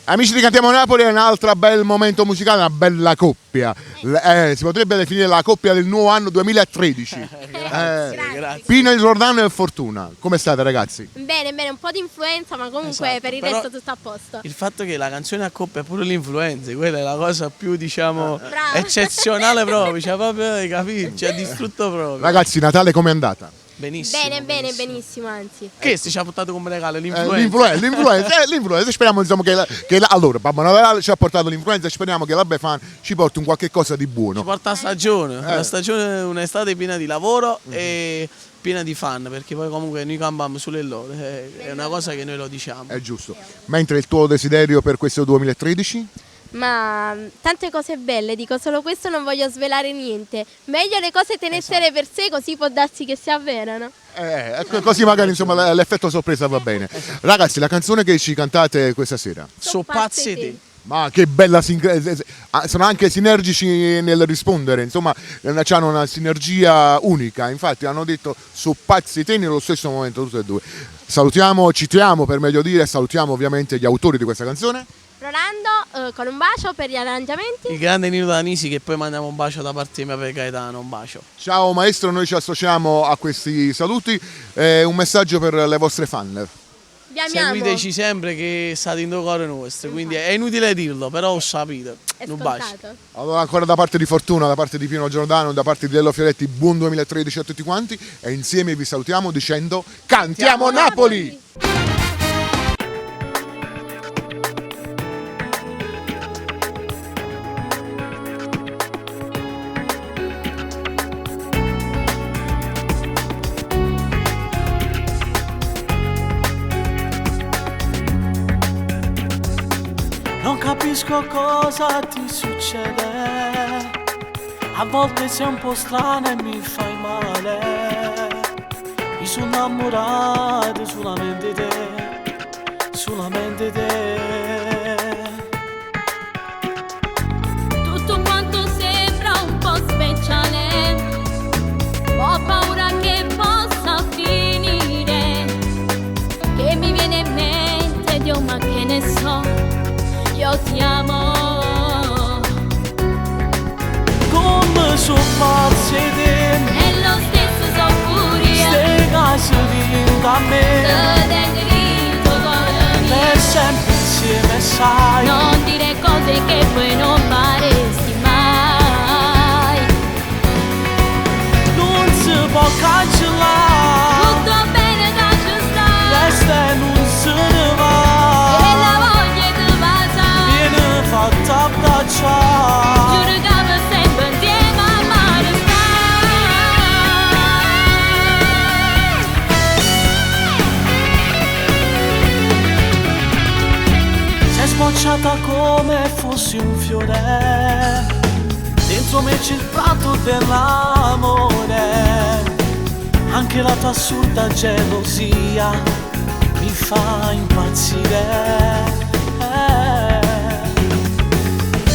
Amici di Cantiamo Napoli, è un altro bel momento musicale, una bella coppia. Si potrebbe definire la coppia del nuovo anno 2013. Grazie. Pino Giordano e Fortuna. Come state, ragazzi? Bene, un po' di influenza, ma comunque Esatto, per il però resto tutto a posto. Il fatto che la canzone a coppia è pure l'influenza, quella è la cosa più, diciamo, Bravo. eccezionale proprio, cioè proprio, hai capito? Ci ha distrutto proprio. Ragazzi, Natale com'è andata? Benissimo. Bene, benissimo, anzi. Che si ci ha portato come regalo? L'influenza. L'influenza. Speriamo insomma allora Babbo Natale ci ha portato l'influenza e speriamo che la Befana ci porti un qualche cosa di buono. Ci porta a stagione, una stagione, un'estate piena di lavoro e piena di fan, perché poi comunque noi cambiamo sulle loro, è una cosa che noi lo diciamo. È giusto. Mentre il tuo desiderio per questo 2013? Ma tante cose belle, dico solo questo, non voglio svelare niente. Meglio le cose tenersele per sé, così può darsi che si avverano. Così magari insomma l'effetto sorpresa va bene. Ragazzi, la canzone che ci cantate questa sera? So pazzi te. Ma che bella sono anche sinergici nel rispondere, insomma, hanno una sinergia unica. Infatti hanno detto su pazzi te nello stesso momento tutte e due. Citiamo per meglio dire, salutiamo ovviamente gli autori di questa canzone. Rolando, con un bacio per gli arrangiamenti. Il grande Nino Danisi, che poi mandiamo un bacio da parte mia per Gaetano, un bacio. Ciao maestro, noi ci associamo a questi saluti. Un messaggio per le vostre fan. Vi amiamo. Seguiteci sempre che state in cuore nostro, quindi è inutile dirlo, però ho sapete. È Un bacio. scontato. Allora ancora da parte di Fortuna, da parte di Pino Giordano, da parte di Lello Fioretti, buon 2013 a tutti quanti e insieme vi salutiamo dicendo Cantiamo Napoli! Non capisco cosa ti succede, a volte sei un po' strana e mi fai male. Mi sono innamorato solamente di te, solamente di te. Tutto quanto sembra un po' speciale, ho paura che possa finire, che mi viene in mente, Dio, ma che ne so, io ti amo. Come sono pazzi te, E lo stesso so pure io, ste case vinto a me, te tengo in tuo cuore mio. per sempre insieme sai. Non dire cose che poi non faresti mai. Non si può cancellare, Tutto bene da ci sta, resta e non se ne va. e la voglia di passare. Viene fatta abbracciare. Giuro che per sempre insieme a mare Sei sbocciata come fossi un fiore, dentro me c'è il prato dell'amore. Anche la tua assurda gelosia mi fa impazzire.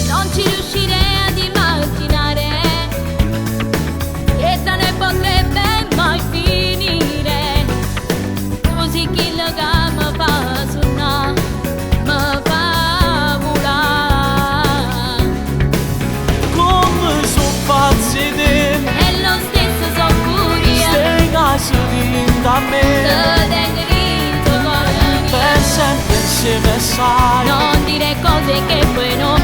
Non ci riuscirei ad immaginare che tra noi potrebbe mai finire. Così chi lo mi fa suonare, mi fa volare. Come sono pazzi te, E lo stesso so pure io, ste case vinto a me, te tengo in tuo cuore mio. per sempre insieme sai. Non dire cose che poi non